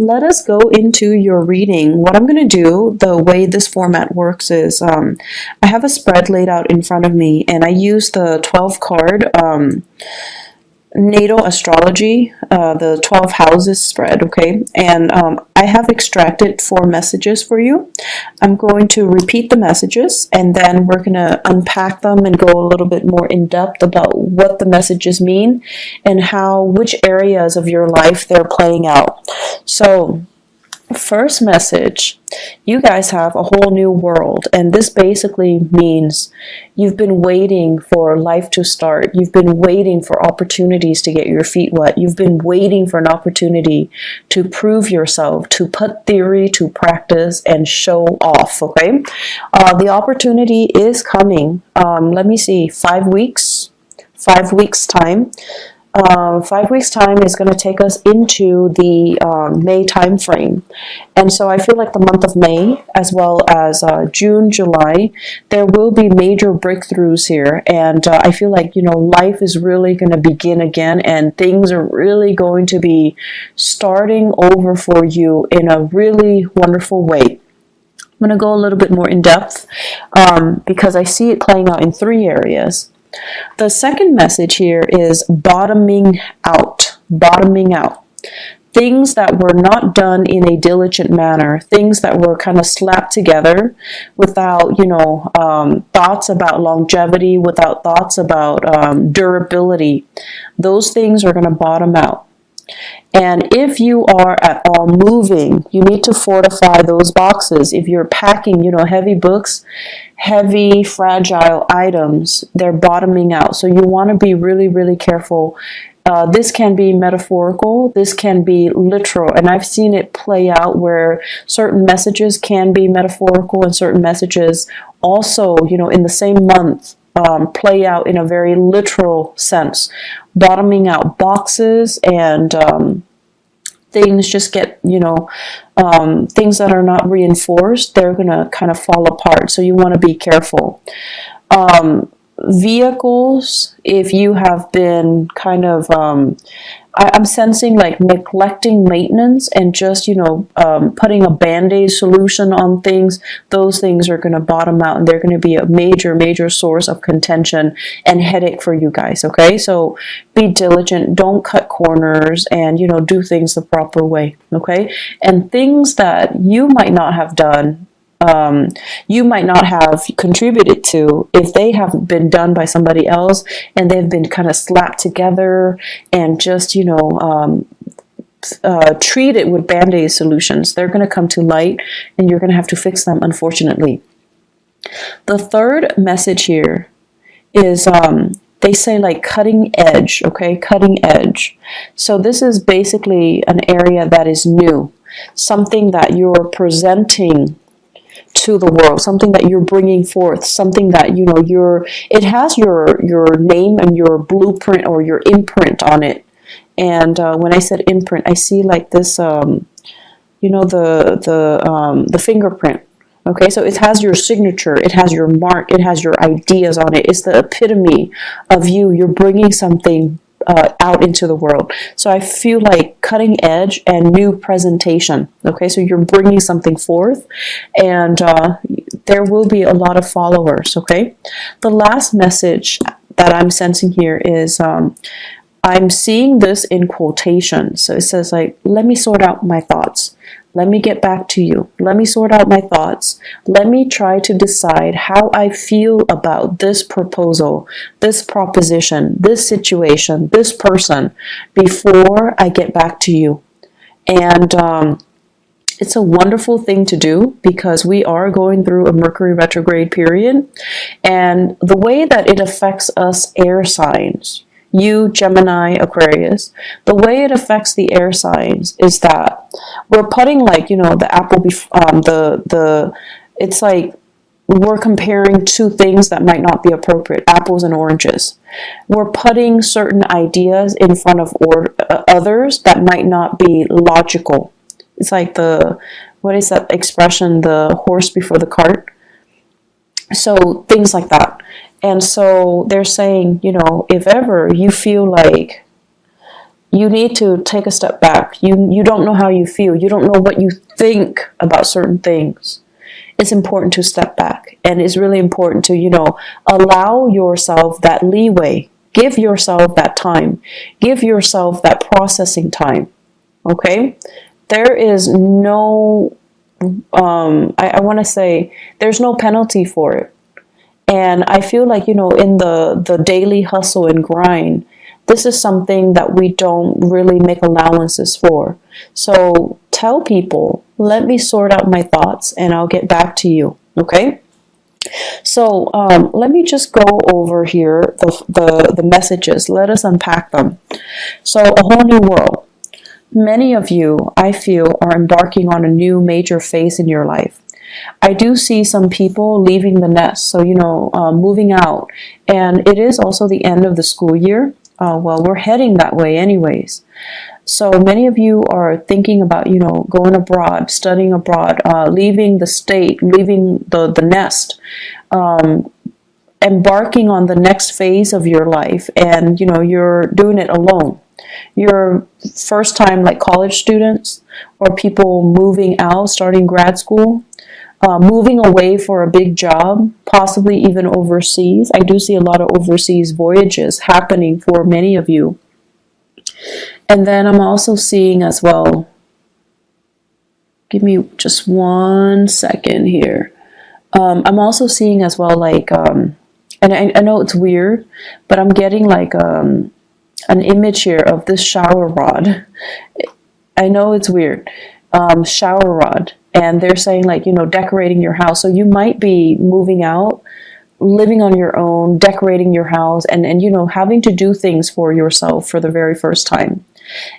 let us go into your reading. What I'm going to do, the way this format works is I have a spread laid out in front of me, and I use the 12 card natal astrology, the 12 houses spread, okay? And I have extracted 4 messages for you. I'm going to repeat the messages, and then we're going to unpack them and go a little bit more in depth about what the messages mean and which areas of your life they're playing out. So, first message, you guys have a whole new world, and this basically means you've been waiting for life to start. You've been waiting for opportunities to get your feet wet. You've been waiting for an opportunity to prove yourself, to put theory to practice and show off, okay? The opportunity is coming. Let me see, 5 weeks time. 5 weeks time is going to take us into the May time frame, and so I feel like the month of May as well as June, July, there will be major breakthroughs here, and I feel like life is really going to begin again, and things are really going to be starting over for you in a really wonderful way. I'm going to go a little bit more in depth because I see it playing out in 3 areas. The second message here is bottoming out. Bottoming out. Things that were not done in a diligent manner, things that were kind of slapped together without, thoughts about longevity, without thoughts about durability. Those things are going to bottom out. And if you are at all moving, you need to fortify those boxes. If you're packing, heavy books, heavy, fragile items, they're bottoming out. So you want to be really, really careful. This can be metaphorical. This can be literal. And I've seen it play out where certain messages can be metaphorical and certain messages also, in the same month, play out in a very literal sense. Bottoming out boxes and things just get, things that are not reinforced, they're going to kind of fall apart. So you want to be careful. Vehicles, if you have been kind of, I'm sensing like neglecting maintenance and just, putting a Band-Aid solution on things, those things are going to bottom out and they're going to be a major, major source of contention and headache for you guys, okay? So be diligent, don't cut corners, and, do things the proper way, okay? And things that you might not have done, you might not have contributed to, if they have been done by somebody else and they've been kind of slapped together and just, treated with Band-Aid solutions, they're going to come to light and you're going to have to fix them, unfortunately. The third message here is, they say like cutting edge, okay? Cutting edge. So this is basically an area that is new, something that you're presenting to the world, something that you're bringing forth, something that it has your name and your blueprint or your imprint on it. And when I said imprint, I see like this, the fingerprint. Okay, so it has your signature, it has your mark, it has your ideas on it. It's the epitome of you. You're bringing something out into the world. So I feel like cutting edge and new presentation. Okay, so you're bringing something forth, and there will be a lot of followers. Okay, the last message that I'm sensing here is I'm seeing this in quotations. So it says like, let me sort out my thoughts. Let me get back to you. Let me sort out my thoughts. Let me try to decide how I feel about this proposal, this proposition, this situation, this person before I get back to you. And it's a wonderful thing to do because we are going through a Mercury retrograde period. And the way that it affects us air signs, you, Gemini, Aquarius, the way it affects the air signs is that we're putting like, the apple, it's like we're comparing two things that might not be appropriate, apples and oranges. We're putting certain ideas in front of others that might not be logical. It's like what is that expression, the horse before the cart? So things like that. And so they're saying, if ever you feel like You need to take a step back. You don't know how you feel. You don't know what you think about certain things. It's important to step back, and it's really important to, allow yourself that leeway. Give yourself that time. Give yourself that processing time. Okay? There is no, I want to say, there's no penalty for it. And I feel like, in the daily hustle and grind, this is something that we don't really make allowances for. So tell people, let me sort out my thoughts and I'll get back to you. Okay? So let me just go over here the messages. Let us unpack them. So a whole new world. Many of you, I feel, are embarking on a new major phase in your life. I do see some people leaving the nest, so, moving out. And it is also the end of the school year. Well, we're heading that way anyways. So many of you are thinking about, going abroad, studying abroad, leaving the state, leaving the nest, embarking on the next phase of your life. And, you're doing it alone. You're first time like college students or people moving out, starting grad school, moving away for a big job, possibly even overseas. I do see a lot of overseas voyages happening for many of you. And then I'm also seeing as well, give me just 1 second here. I'm also seeing as well, like, and I know it's weird, but I'm getting like an image here of this shower rod. I know it's weird. Shower rod. And they're saying like, decorating your house. So you might be moving out, living on your own, decorating your house, and having to do things for yourself for the very first time.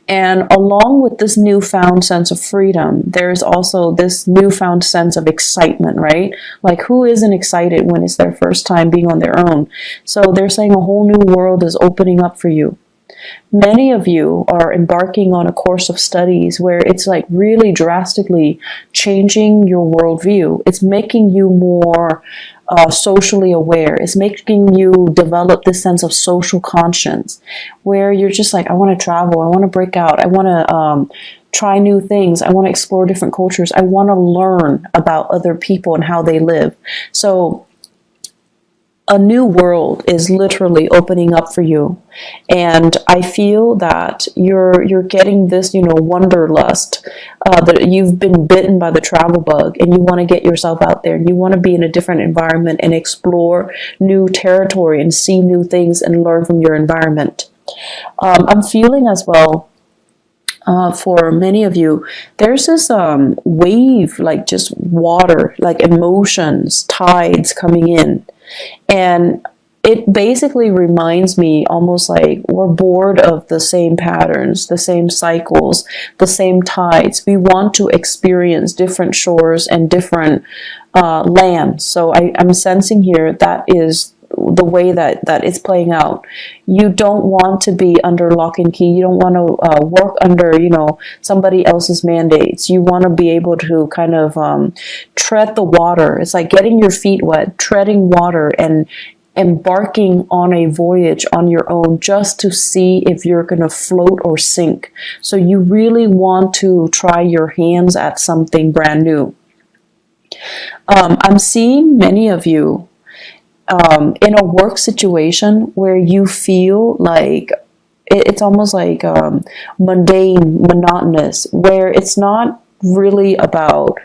And along with this newfound sense of freedom, there's also this newfound sense of excitement, right? Like, who isn't excited when it's their first time being on their own? So they're saying a whole new world is opening up for you. Many of you are embarking on a course of studies where it's like really drastically changing your worldview. It's making you more socially aware. It's making you develop this sense of social conscience where you're just like, I want to travel. I want to break out. I want to try new things. I want to explore different cultures. I want to learn about other people and how they live. So a new world is literally opening up for you. And I feel that you're getting this, wanderlust, that you've been bitten by the travel bug and you want to get yourself out there and you want to be in a different environment and explore new territory and see new things and learn from your environment. I'm feeling as well, for many of you, there's this wave, like just water, like emotions, tides coming in. And it basically reminds me almost like we're bored of the same patterns, the same cycles, the same tides. We want to experience different shores and different lands. So I'm sensing here that is the way that it's playing out. You don't want to be under lock and key. You don't want to work under, somebody else's mandates. You want to be able to kind of tread the water. It's like getting your feet wet, treading water, and embarking on a voyage on your own just to see if you're going to float or sink. So you really want to try your hands at something brand new. I'm seeing many of you in a work situation where you feel like it's almost like mundane, monotonous, where it's not really about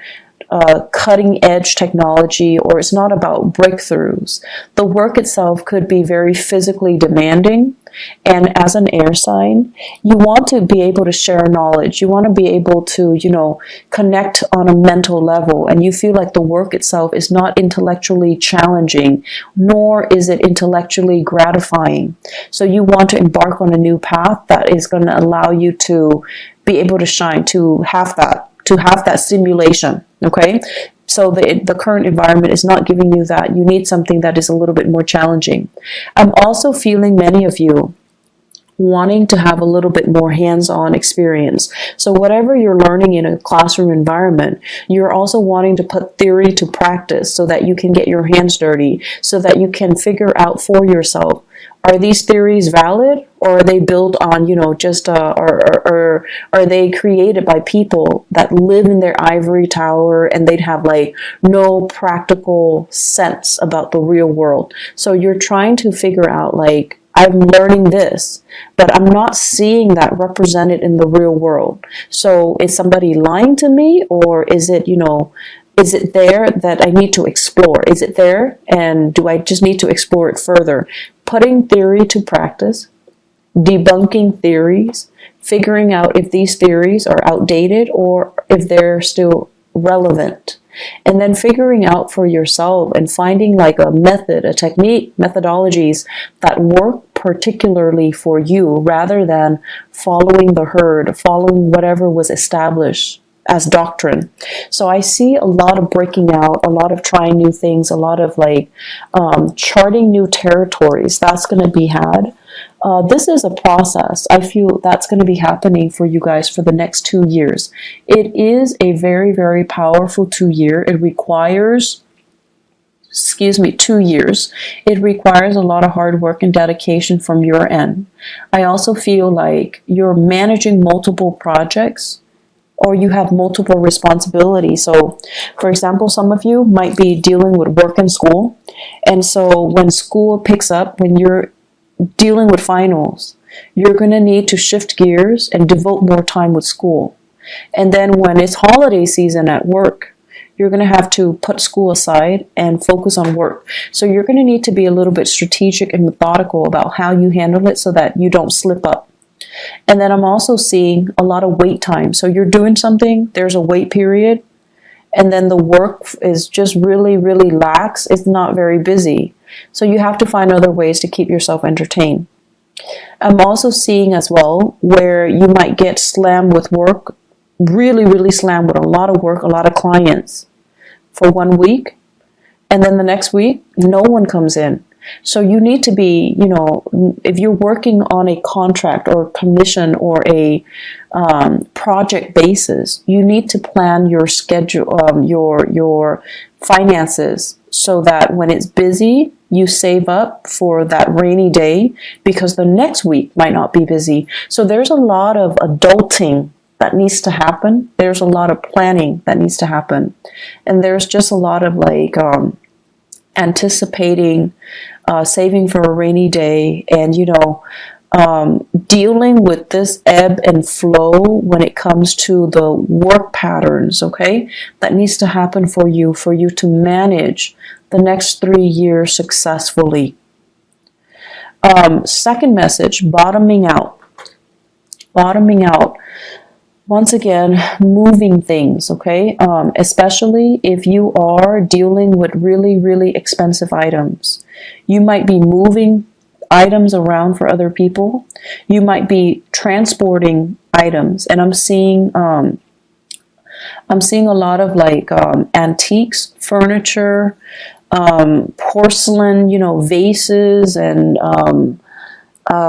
cutting edge technology, or it's not about breakthroughs. The work itself could be very physically demanding. And as an air sign, you want to be able to share knowledge. You want to be able to, connect on a mental level. And you feel like the work itself is not intellectually challenging, nor is it intellectually gratifying. So you want to embark on a new path that is going to allow you to be able to shine, to have that stimulation. Okay. So the current environment is not giving you that. You need something that is a little bit more challenging. I'm also feeling many of you wanting to have a little bit more hands-on experience. So whatever you're learning in a classroom environment, you're also wanting to put theory to practice so that you can get your hands dirty, so that you can figure out for yourself, are these theories valid, or are they built on, just, or are they created by people that live in their ivory tower and they'd have like no practical sense about the real world? So you're trying to figure out, like, I'm learning this, but I'm not seeing that represented in the real world. So is somebody lying to me, or is it, is it there that I need to explore? Is it there, and do I just need to explore it further? Putting theory to practice, debunking theories, figuring out if these theories are outdated or if they're still relevant. And then figuring out for yourself and finding like a method, a technique, methodologies that work particularly for you, rather than following the herd, following whatever was established as doctrine. So I see a lot of breaking out, a lot of trying new things, a lot of like charting new territories. That's going to be had. This is a process. I feel that's going to be happening for you guys for the next 2 years. It is a very, very powerful 2 year. It requires 2 years. It requires a lot of hard work and dedication from your end. I also feel like you're managing multiple projects, or you have multiple responsibilities. So, for example, some of you might be dealing with work and school. And so when school picks up, when you're dealing with finals, you're going to need to shift gears and devote more time with school. And then when it's holiday season at work, you're going to have to put school aside and focus on work. So you're going to need to be a little bit strategic and methodical about how you handle it so that you don't slip up. And then I'm also seeing a lot of wait time. So you're doing something, there's a wait period, and then the work is just really, really lax. It's not very busy. So you have to find other ways to keep yourself entertained. I'm also seeing as well where you might get slammed with work, really, really slammed with a lot of work, a lot of clients for 1 week. And then the next week, no one comes in. So you need to be, if you're working on a contract or commission or a project basis, you need to plan your schedule, your finances, so that when it's busy, you save up for that rainy day, because the next week might not be busy. So there's a lot of adulting that needs to happen. There's a lot of planning that needs to happen. And there's just a lot of like anticipating, saving for a rainy day, and dealing with this ebb and flow when it comes to the work patterns, okay? That needs to happen for you to manage the next 3 years successfully. Second message, bottoming out. Bottoming out. Once again, moving things, okay? Especially if you are dealing with really, really expensive items. You might be moving items around for other people. You might be transporting items, and I'm seeing a lot of like antiques, furniture, porcelain, vases, and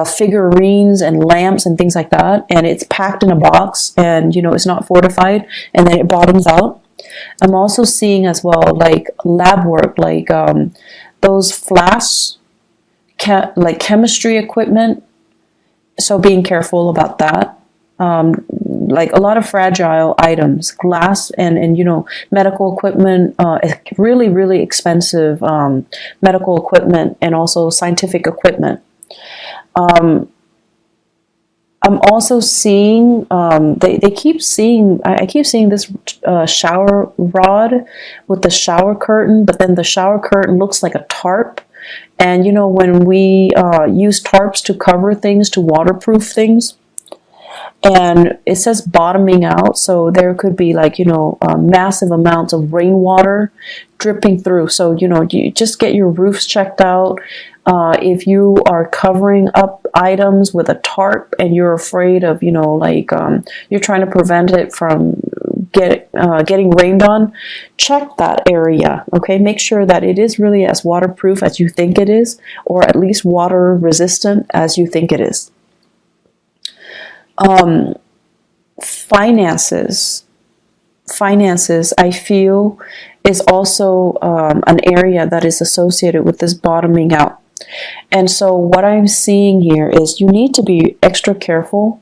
figurines and lamps and things like that, and it's packed in a box, and it's not fortified, and then it bottoms out. I'm also seeing as well like lab work, like those flasks, like chemistry equipment, so being careful about that. Like a lot of fragile items, glass and medical equipment, really, really expensive medical equipment, and also scientific equipment. I'm also seeing, I keep seeing this shower rod with the shower curtain, but then the shower curtain looks like a tarp. And when we use tarps to cover things, to waterproof things, and it says bottoming out, so there could be like massive amounts of rainwater dripping through. So you just get your roofs checked out. If you are covering up items with a tarp and you're afraid of you're trying to prevent it from getting rained on, check that area, okay? Make sure that it is really as waterproof as you think it is, or at least water resistant as you think it is. Finances, I feel, is also an area that is associated with this bottoming out. And so what I'm seeing here is you need to be extra careful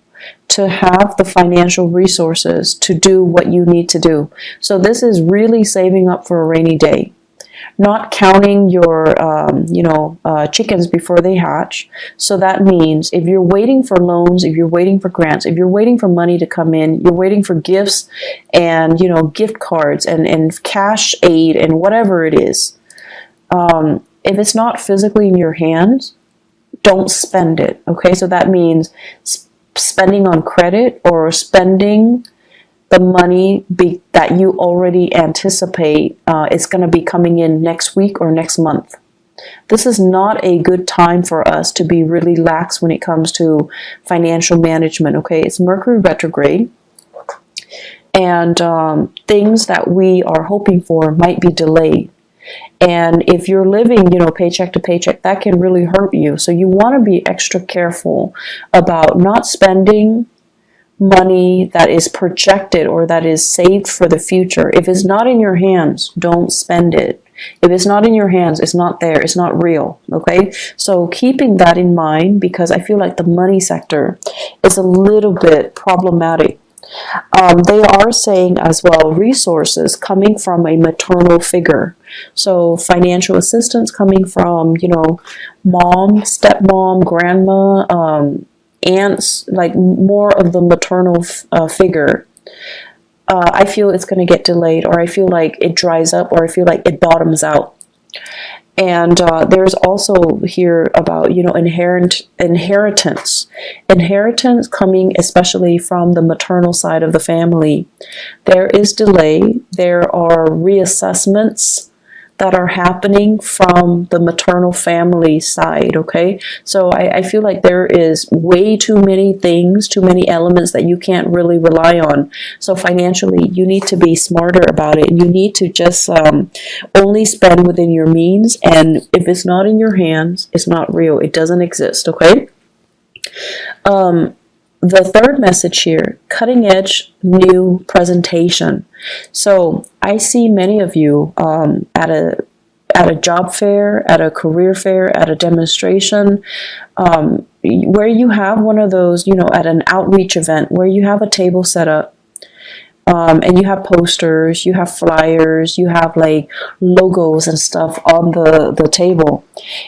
to have the financial resources to do what you need to do. So this is really saving up for a rainy day. Not counting your, chickens before they hatch. So that means if you're waiting for loans, if you're waiting for grants, if you're waiting for money to come in, you're waiting for gifts and, gift cards and cash aid and whatever it is. If it's not physically in your hands, don't spend it. Okay, so that means spending on credit or spending the money that you already anticipate is going to be coming in next week or next month. This is not a good time for us to be really lax when it comes to financial management, okay? It's Mercury retrograde, and things that we are hoping for might be delayed. And if you're living, paycheck to paycheck, that can really hurt you. So you want to be extra careful about not spending money that is projected or that is saved for the future. If it's not in your hands, don't spend it. If it's not in your hands, it's not there, it's not real, okay? So keeping that in mind, because I feel like the money sector is a little bit problematic. They are saying as well resources coming from a maternal figure. So financial assistance coming from, mom, stepmom, grandma, aunts, like more of the maternal figure. I feel it's going to get delayed, or I feel like it dries up, or I feel like it bottoms out. And there's also here about, inheritance coming especially from the maternal side of the family. There is delay. There are reassessments that are happening from the maternal family side, okay? So I feel like there is way too many things, too many elements that you can't really rely on. So financially, you need to be smarter about it. You need to just only spend within your means, and if it's not in your hands, it's not real. It doesn't exist, okay? The third message here, cutting edge new presentation. So I see many of you at a job fair, at a career fair, at a demonstration, where you have one of those, at an outreach event where you have a table set up. And you have posters, you have flyers, you have like logos and stuff on the table.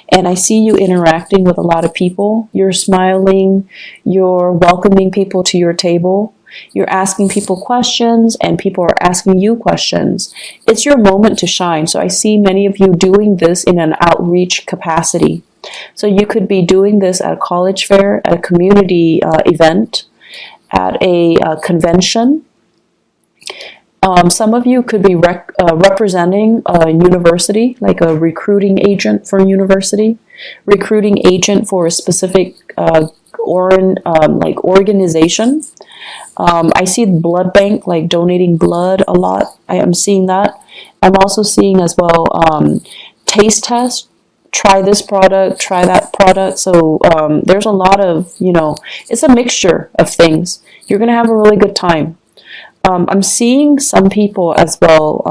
And I see you interacting with a lot of people. You're smiling, you're welcoming people to your table. You're asking people questions, and people are asking you questions. It's your moment to shine. So I see many of you doing this in an outreach capacity. So you could be doing this at a college fair, at a community event, at a convention. Some of you could be representing a university, like a recruiting agent for a university, recruiting agent for a specific organization. I see the blood bank, like donating blood a lot. I am seeing that. I'm also seeing as well taste test. Try this product, try that product. So there's a lot of, it's a mixture of things. You're going to have a really good time. I'm seeing some people as well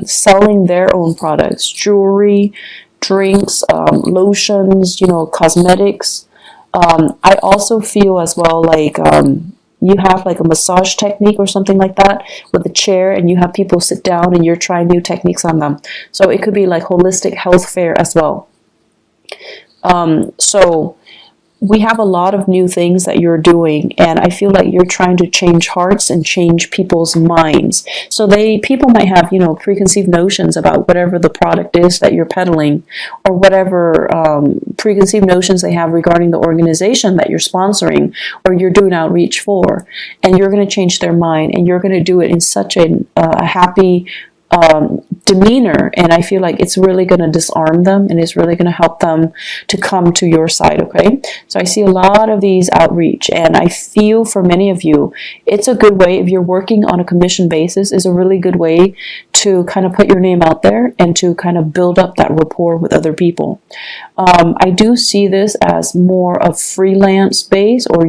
selling their own products, jewelry, drinks, lotions, cosmetics. I also feel as well like you have like a massage technique or something like that with a chair, and you have people sit down and you're trying new techniques on them. So it could be like holistic health fair as well. So we have a lot of new things that you're doing, and I feel like you're trying to change hearts and change people's minds. So people might have, preconceived notions about whatever the product is that you're peddling, or whatever preconceived notions they have regarding the organization that you're sponsoring or you're doing outreach for, and you're going to change their mind, and you're going to do it in such a happy, demeanor, and I feel like it's really going to disarm them, and it's really going to help them to come to your side. Okay, so I see a lot of these outreach, and I feel for many of you it's a good way, if you're working on a commission basis, is a really good way to kind of put your name out there and to kind of build up that rapport with other people. I do see this as more of freelance base, or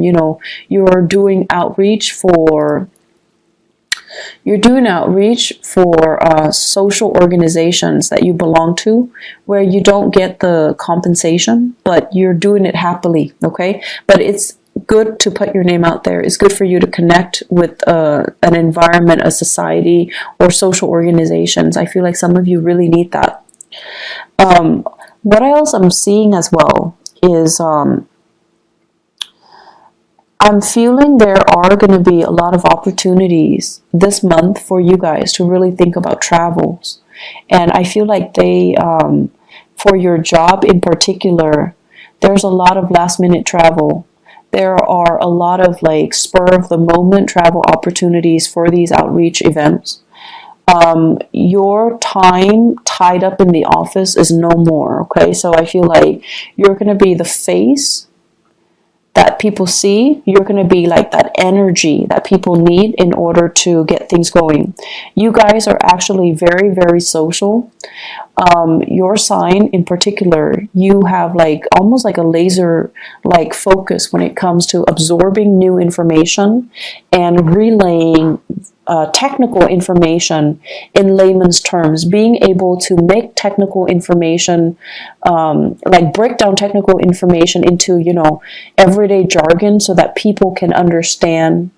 you're doing outreach for social organizations that you belong to, where you don't get the compensation, but you're doing it happily, okay? But it's good to put your name out there. It's good for you to connect with an environment, a society, or social organizations. I feel like some of you really need that. What else I'm seeing as well is I'm feeling there are going to be a lot of opportunities this month for you guys to really think about travels. And I feel like for your job in particular, there's a lot of last minute travel. There are a lot of like spur of the moment travel opportunities for these outreach events. Your time tied up in the office is no more, okay? So I feel like you're going to be the face that people see. You're going to be like that energy that people need in order to get things going. You guys are actually very, very social. Your sign in particular, you have like almost like a laser like focus when it comes to absorbing new information and relaying technical information in layman's terms, being able to make technical information, like break down technical information into, everyday jargon so that people can understand,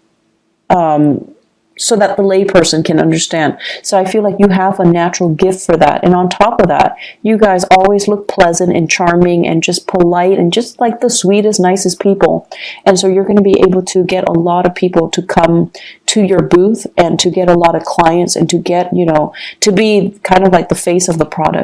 so that the layperson can understand. So I feel like you have a natural gift for that. And on top of that, you guys always look pleasant and charming and just polite and just like the sweetest, nicest people. And so you're going to be able to get a lot of people to come to your booth and to get a lot of clients and to get, to be kind of like the face of the product.